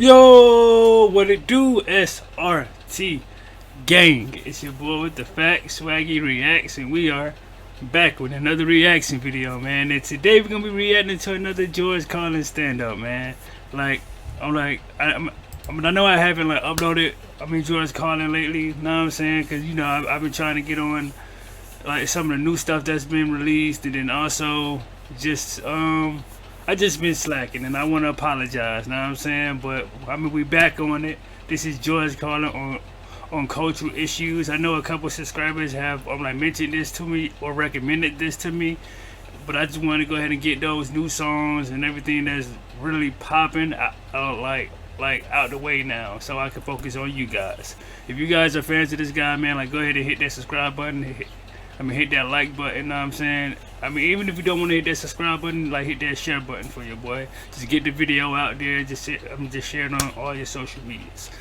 Yo, what it do, SRT gang? It's your boy with the facts, Swaggy Reacts, and we are back with another reaction video, man. And today we're gonna be reacting to another George Carlin stand-up, man. I know I haven't uploaded George Carlin lately, you know what I'm saying? Cause I've been trying to get on some of the new stuff that's been released, and then also just I just been slacking, and I want to apologize, know what I'm saying? But we back on it. This is George Carlin on cultural issues. I know a couple subscribers have mentioned this to me or recommended this to me, but I just want to go ahead and get those new songs and everything that's really popping out the way now, so I can focus on you guys. If you guys are fans of this guy, man, go ahead and hit that subscribe button. Hit that like button, know what I'm saying? Even if you don't want to hit that subscribe button, hit that share button for your boy. Just get the video out there. Just share it on all your social medias.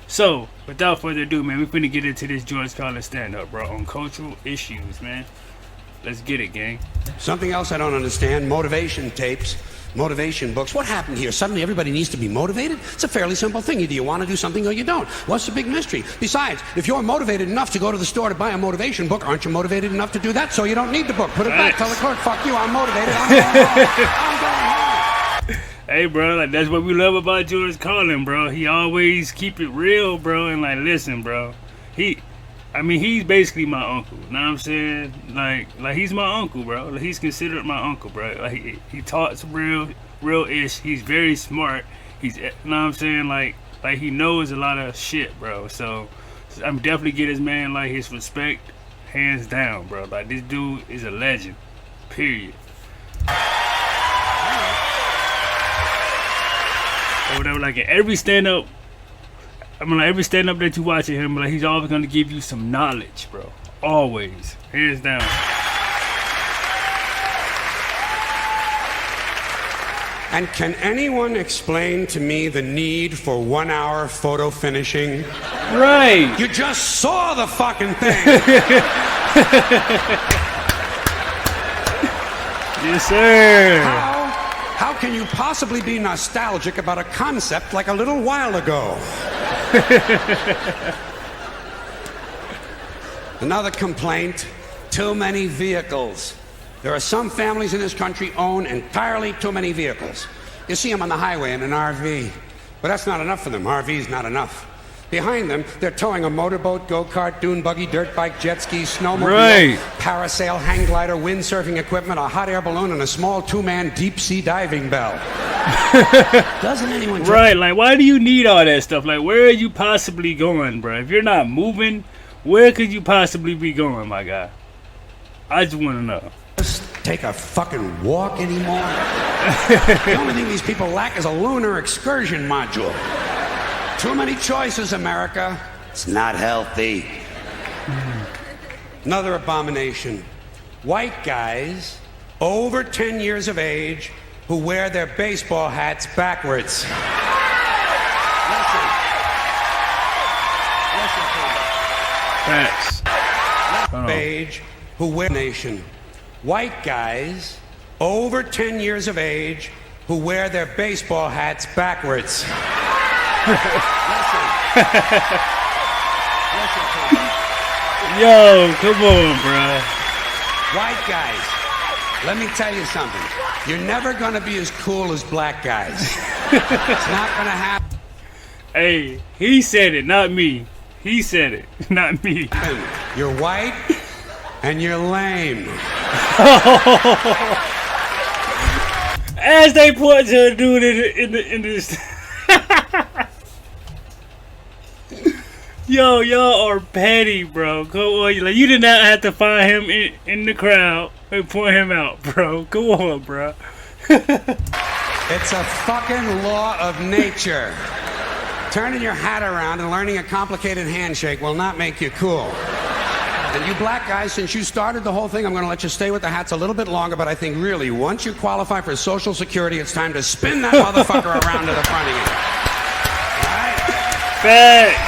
So, without further ado, man, we're finna get into this George Carlin stand-up, bro, on cultural issues, man. Let's get it, gang. Something else I don't understand, motivation tapes, motivation books. What happened here? Suddenly everybody needs to be motivated? It's a fairly simple thing. Either you want to do something or you don't. What's the big mystery? Besides, if you're motivated enough to go to the store to buy a motivation book, aren't you motivated enough to do that? So you don't need the book. Put it back. Tell the clerk, fuck you, I'm motivated. I'm going home. Hey, bro, that's what we love about George Carlin, bro. He always keep it real, bro, and listen, bro. He's basically my uncle. Know what I'm saying? He's my uncle, bro. He's considered my uncle, bro. He talks real-ish. He's very smart. Know what I'm saying? He knows a lot of shit, bro. So I'm definitely get his man his respect, hands down, bro. This dude is a legend. Period. Or whatever. Every stand-up. Every stand-up that you watch of him, he's always gonna give you some knowledge, bro. Always, hands down. And can anyone explain to me the need for 1 hour photo finishing? Right. You just saw the fucking thing. Yes, sir. How can you possibly be nostalgic about a concept like a little while ago? Another complaint, too many vehicles. There are some families in this country own entirely too many vehicles. You see them on the highway in an RV, but that's not enough for them. RV's not enough. Behind them, they're towing a motorboat, go-kart, dune buggy, dirt bike, jet ski, snowmobile, parasail, hang glider, windsurfing equipment, a hot air balloon, and a small two-man deep-sea diving bell. Doesn't anyone... Right, why do you need all that stuff? Where are you possibly going, bro? If you're not moving, where could you possibly be going, my guy? I just want to know. Just take a fucking walk anymore? The only thing these people lack is a lunar excursion module. Too many choices, America. It's not healthy. Another abomination. White guys over 10 years of age who wear their baseball hats backwards. Facts. Age who wear nation. White guys over 10 years of age who wear their baseball hats backwards. Yo, come on, bro. White guys, let me tell you something. You're never gonna be as cool as black guys. It's not gonna happen. Hey, he said it, not me. He said it, not me. You're white and you're lame. As they point to a dude in this. Yo, y'all are petty, bro. Go on, you did not have to find him in the crowd and point him out, bro. Go on, bro. It's a fucking law of nature. Turning your hat around and learning a complicated handshake will not make you cool. And you black guys, since you started the whole thing, I'm going to let you stay with the hats a little bit longer, but I think really, once you qualify for Social Security, it's time to spin that motherfucker around to the front again. Facts.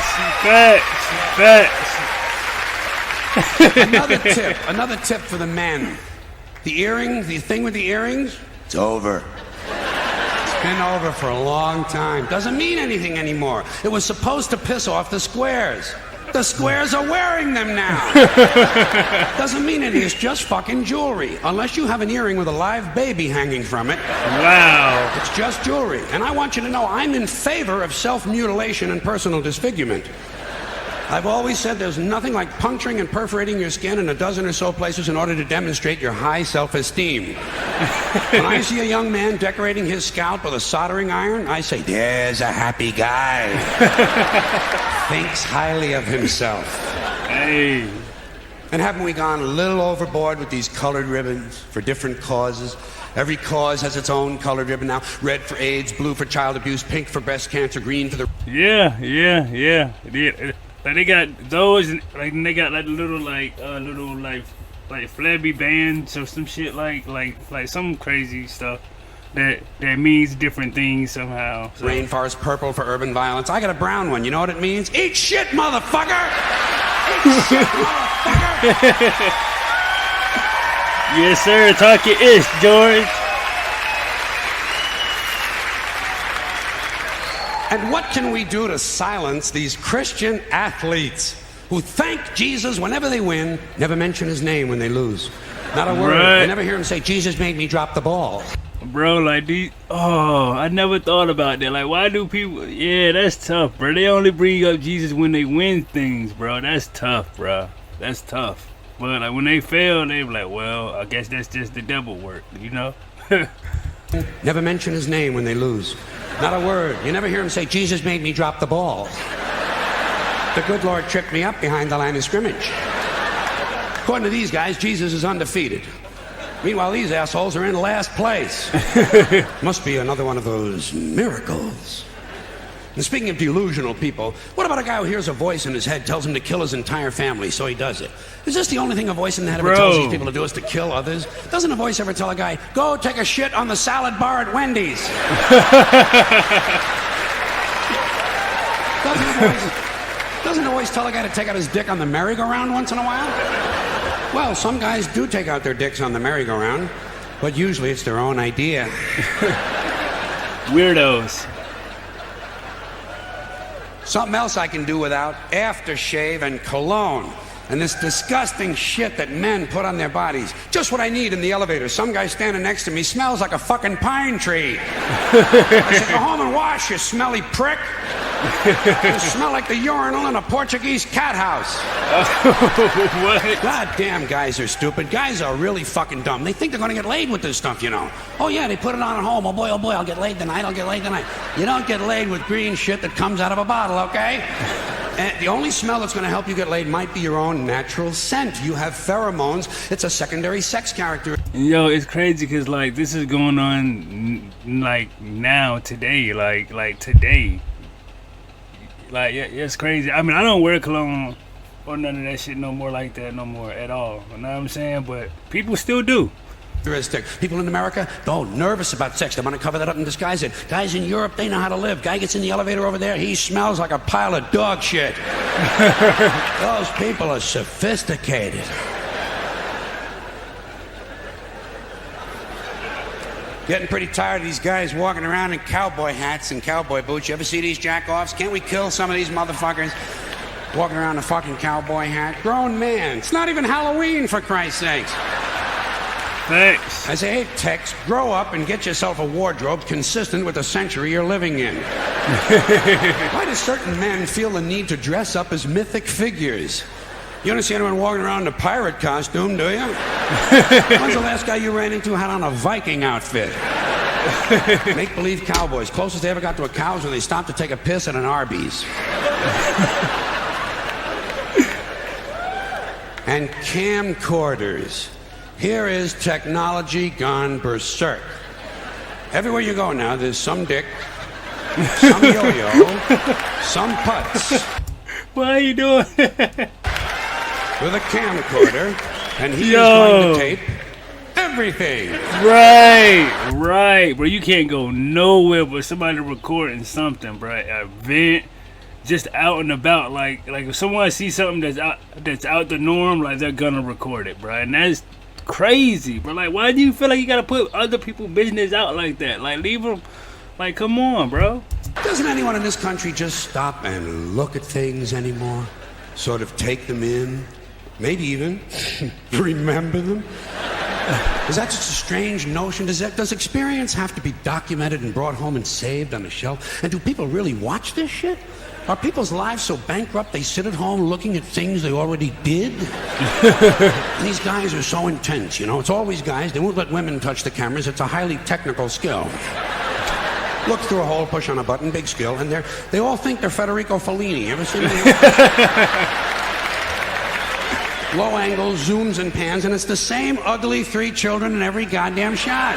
Another tip for the men. The thing with the earrings, it's over. Been over for a long time. Doesn't mean anything anymore. It was supposed to piss off the squares. The squares are wearing them now. Doesn't mean anything. It's just fucking jewelry. Unless you have an earring with a live baby hanging from it. Wow. It's just jewelry. And I want you to know I'm in favor of self-mutilation and personal disfigurement. I've always said there's nothing like puncturing and perforating your skin in a dozen or so places in order to demonstrate your high self-esteem. When I see a young man decorating his scalp with a soldering iron, I say, there's a happy guy. Thinks highly of himself. Hey. And haven't we gone a little overboard with these colored ribbons for different causes? Every cause has its own colored ribbon now. Red for AIDS, blue for child abuse, pink for breast cancer, green for the... Yeah. Like they got those, and like they got like little flabby bands or some shit like some crazy stuff that means different things somehow. So. Rainforest purple for urban violence. I got a brown one. You know what it means? Eat shit, motherfucker! Eat shit, motherfucker! Yes, sir. Talk your ish, George. And what can we do to silence these Christian athletes who thank Jesus whenever they win, never mention his name when they lose? Not a word. Right. I never hear him say, Jesus made me drop the ball. Bro, like these, I never thought about that. Like, why do people, that's tough, bro. They only bring up Jesus when they win things, bro. That's tough, bro. That's tough. But like when they fail, they be like, well, I guess that's just the devil work, you know? Never mention his name when they lose. Not a word. You never hear him say, Jesus made me drop the ball. The good Lord tripped me up behind the line of scrimmage. According to these guys, Jesus is undefeated. Meanwhile, these assholes are in last place. Must be another one of those miracles. And speaking of delusional people, what about a guy who hears a voice in his head tells him to kill his entire family, so he does it? Is this the only thing a voice in the head ever tells these people to do is to kill others? Doesn't a voice ever tell a guy, go take a shit on the salad bar at Wendy's? Doesn't a voice tell a guy to take out his dick on the merry-go-round once in a while? Well, some guys do take out their dicks on the merry-go-round, but usually it's their own idea. Weirdos. Something else I can do without: aftershave and cologne. And this disgusting shit that men put on their bodies. Just what I need in the elevator. Some guy standing next to me smells like a fucking pine tree. I said, go home and wash, you smelly prick. You smell like the urinal in a Portuguese cat house. What? Goddamn, guys are stupid. Guys are really fucking dumb. They think they're gonna get laid with this stuff, you know. Oh yeah, they put it on at home. Oh boy, I'll get laid tonight. You don't get laid with green shit that comes out of a bottle, okay? And the only smell that's going to help you get laid might be your own natural scent. You have pheromones. It's a secondary sex character. Yo, it's crazy because, like, this is going on, like, now, today. Like today. Like, yeah, it's crazy. I mean, I don't wear cologne or none of that shit no more like that no more at all. You know what I'm saying? But people still do. People in America, nervous about sex. They want to cover that up and disguise it. Guys in Europe, they know how to live. Guy gets in the elevator over there, he smells like a pile of dog shit. Those people are sophisticated. Getting pretty tired of these guys walking around in cowboy hats and cowboy boots. You ever see these jack-offs? Can't we kill some of these motherfuckers? Walking around in a fucking cowboy hat. Grown man. It's not even Halloween, for Christ's sakes. Thanks. I say, hey, Tex, grow up and get yourself a wardrobe consistent with the century you're living in. Why do certain men feel the need to dress up as mythic figures? You don't see anyone walking around in a pirate costume, do you? When's the last guy you ran into had on a Viking outfit? Make-believe cowboys. Closest they ever got to a cow is when they stopped to take a piss at an Arby's. And camcorders. Here is technology gone berserk. Everywhere you go now, there's some dick, some yo-yo, some putz. What are you doing? With a camcorder, and he is going to tape everything. Right. Bro, you can't go nowhere but somebody recording something, bro. An event, just out and about. Like if someone sees something that's out the norm, like they're gonna record it, bro. And that's crazy, bro. Like, why do you feel like you gotta put other people's business out like that? Like, leave them Like, come on, bro. Doesn't anyone in this country just stop and look at things anymore? Sort of take them in? Maybe even remember them? Is that just a strange notion? Does experience have to be documented and brought home and saved on a shelf? And do people really watch this shit? Are people's lives so bankrupt they sit at home looking at things they already did? These guys are so intense, you know. It's always guys. They won't let women touch the cameras. It's a highly technical skill. Look through a hole, push on a button, big skill, and they all think they're Federico Fellini. You ever seen that? Low angles, zooms and pans, and it's the same ugly 3 children in every goddamn shot.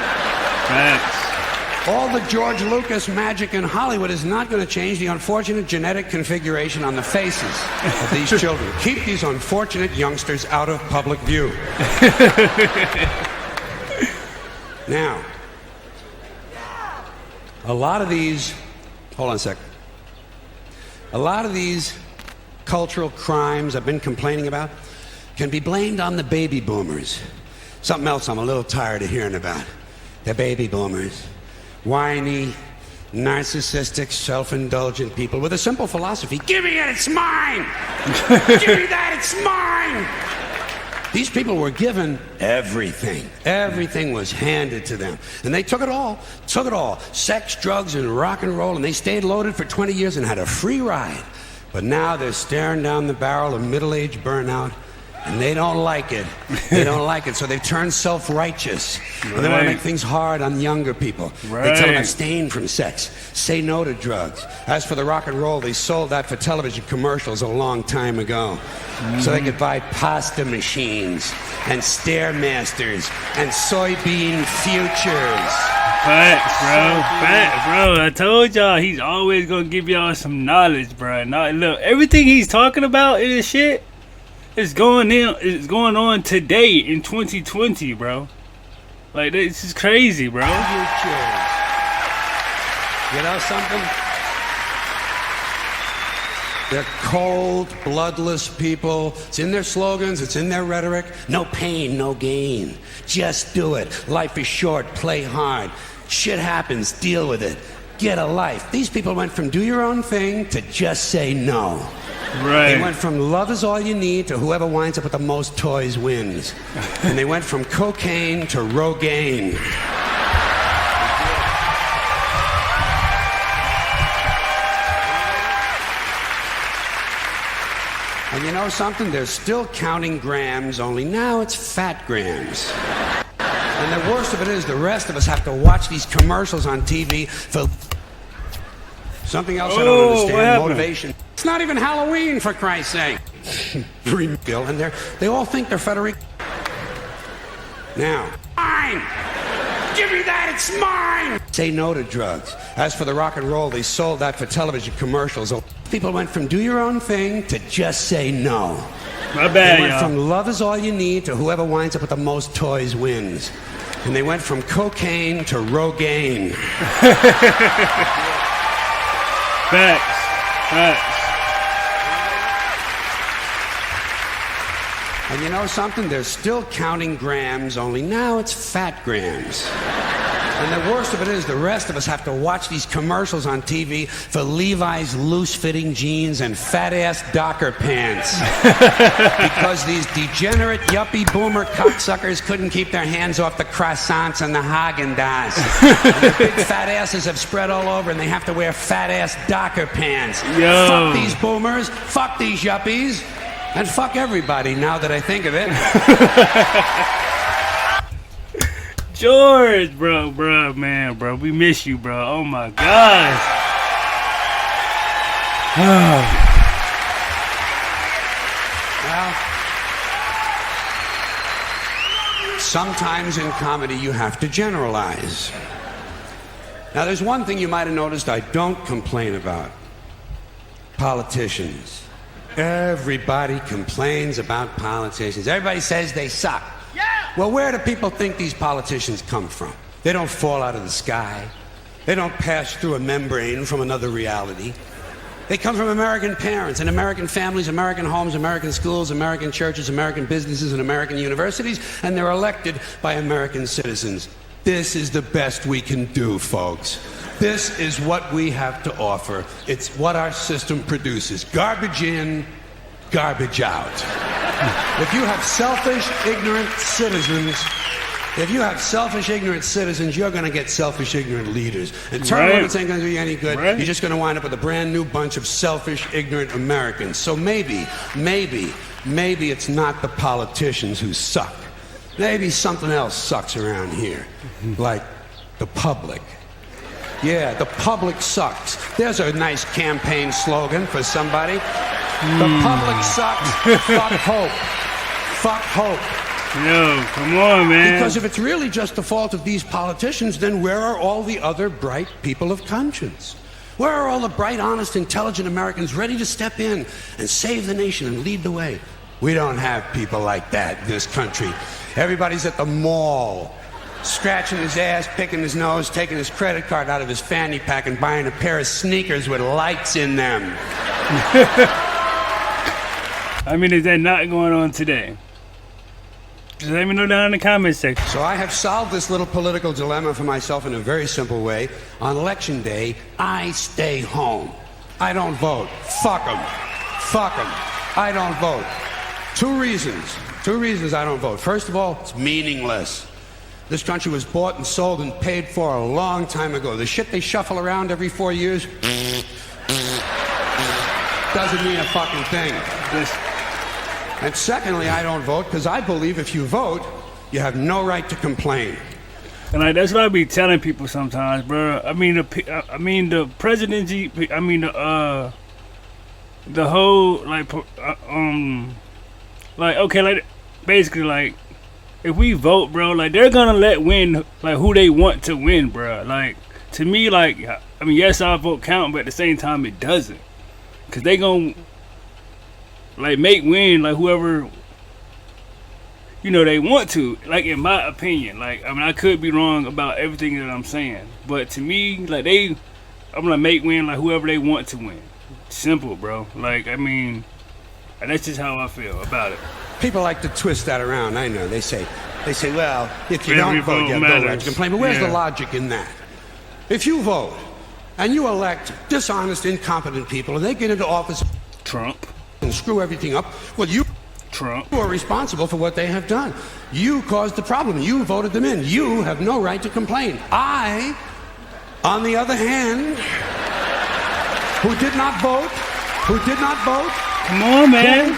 Facts. All the George Lucas magic in Hollywood is not going to change the unfortunate genetic configuration on the faces of these children. Keep these unfortunate youngsters out of public view. Now, a lot of these, hold on a sec. A lot of these cultural crimes I've been complaining about can be blamed on the baby boomers. Something else I'm a little tired of hearing about. The baby boomers. Whiny, narcissistic, self-indulgent people with a simple philosophy. Give me it, it's mine! Give me that, it's mine! These people were given everything. Everything was handed to them. And they took it all. Took it all. Sex, drugs, and rock and roll. And they stayed loaded for 20 years and had a free ride. But now they're staring down the barrel of middle-age burnout. And they don't like it. They don't like it. So they've turned self-righteous. Right. And they want to make things hard on younger people. Right. They tell them abstain from sex. Say no to drugs. As for the rock and roll, they sold that for television commercials a long time ago. So they could buy pasta machines and Stairmasters and soybean futures. Facts, bro. Facts, bro. I told y'all he's always going to give y'all some knowledge, bro. Now, look, everything he's talking about in this shit, it's going on today in 2020, bro. Like, this is crazy, bro. You know something? They're cold, bloodless people. It's in their slogans, it's in their rhetoric. No pain, no gain. Just do it. Life is short, play hard. Shit happens, deal with it. Get a life. These people went from do your own thing to just say no. Right. They went from love is all you need to whoever winds up with the most toys wins. And they went from cocaine to Rogaine. And you know something? They're still counting grams, only now it's fat grams. And the worst of it is the rest of us have to watch these commercials on TV for something else I don't understand. Motivation. It's not even Halloween, for Christ's sake. And they all think they're Federico. Now, mine! Give me that, it's mine! Say no to drugs. As for the rock and roll, they sold that for television commercials. People went from do your own thing to just say no. My bad, They went from love is all you need to whoever winds up with the most toys wins. And they went from cocaine to Rogaine. Facts. Facts. And you know something? They're still counting grams, only now it's fat grams. And the worst of it is the rest of us have to watch these commercials on TV for Levi's loose-fitting jeans and fat-ass Docker pants. Because these degenerate yuppie boomer cocksuckers couldn't keep their hands off the croissants and the Haagen-Dazs. And the big fat asses have spread all over and they have to wear fat-ass Docker pants. Yo. Fuck these boomers, fuck these yuppies, and fuck everybody now that I think of it. George, bro, man, we miss you, bro. Oh my gosh. Well, sometimes in comedy you have to generalize. Now, there's one thing you might have noticed I don't complain about. Politicians. Everybody complains about politicians. Everybody says they suck. Well, where do people think these politicians come from? They don't fall out of the sky. They don't pass through a membrane from another reality. They come from American parents and American families, American homes, American schools, American churches, American businesses, and American universities, and they're elected by American citizens. This is the best we can do, folks. This is what we have to offer. It's what our system produces. Garbage in, garbage out. If you have selfish, ignorant citizens, you're going to get selfish, ignorant leaders. And turn around, it's ain't going to do you any good. You're just going to wind up with a brand new bunch of selfish, ignorant Americans. So maybe it's not the politicians who suck. Maybe something else sucks around here, like the public. Yeah, the public sucks. There's a nice campaign slogan for somebody. The public sucks. Fuck hope. Fuck hope. Yo, come on, man. Because if it's really just the fault of these politicians, then where are all the other bright people of conscience? Where are all the bright, honest, intelligent Americans ready to step in and save the nation and lead the way? We don't have people like that in this country. Everybody's at the mall, scratching his ass, picking his nose, taking his credit card out of his fanny pack and buying a pair of sneakers with lights in them. I mean, is that not going on today? Just let me know down in the comment section. So I have solved this little political dilemma for myself in a very simple way. On election day, I stay home. I don't vote. Fuck them. Fuck them. I don't vote. Two reasons I don't vote. First of all, it's meaningless. This country was bought and sold and paid for a long time ago. The shit they shuffle around every 4 years doesn't mean a fucking thing. And secondly, I don't vote because I believe if you vote, you have no right to complain. And like that's what I be telling people sometimes, bro. I mean the presidency. I mean the whole basically like if we vote, bro, like they're gonna let win like who they want to win, bro. Like to me, like I mean, yes, our vote count, but at the same time, it doesn't, cause they gonna like make win like whoever they want to, like in my opinion. Like I mean I could be wrong about everything that I'm saying, but to me like I'm gonna make win like whoever they want to win. Simple, bro. Like I mean that's just how I feel about it. People like to twist that around. I know. They say well, if you don't vote, you have no right to complain. But where's the logic in that? If you vote and you elect dishonest, incompetent people and they get into office Trump and screw everything up, well, you are responsible for what they have done. You caused the problem. You voted them in. You have no right to complain. I, on the other hand, who did not vote, come on, man,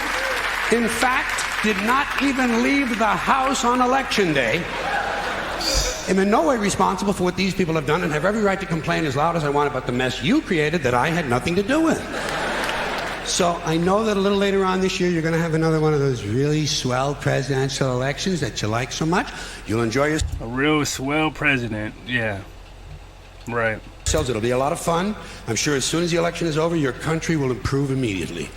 who, in fact, did not even leave the house on election day, am in no way responsible for what these people have done and have every right to complain as loud as I want about the mess you created that I had nothing to do with. So I know that a little later on this year you're going to have another one of those really swell presidential elections that you like so much. You'll enjoy yourself. A real swell president, yeah. Right. It'll be a lot of fun. I'm sure as soon as the election is over, your country will improve immediately.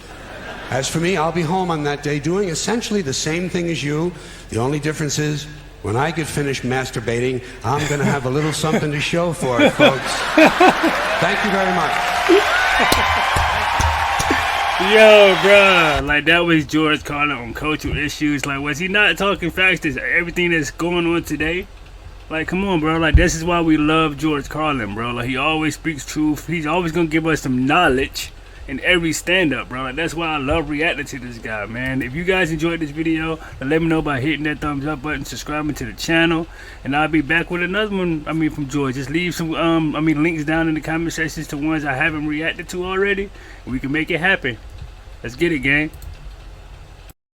As for me, I'll be home on that day doing essentially the same thing as you. The only difference is when I get finished masturbating, I'm going to have a little something to show for it, folks. Thank you very much. Yo, bruh, like that was George Carlin on cultural issues. Like, was he not talking facts to everything that's going on today? Like, come on, bro. Like, this is why we love George Carlin, bro. Like, he always speaks truth. He's always gonna give us some knowledge in every stand-up, bro. Like, that's why I love reacting to this guy, man. If you guys enjoyed this video, let me know by hitting that thumbs up button, subscribing to the channel, and I'll be back with another one. I mean, from George. Just leave some, links down in the comment sections to ones I haven't reacted to already, and we can make it happen. Let's get it, gang.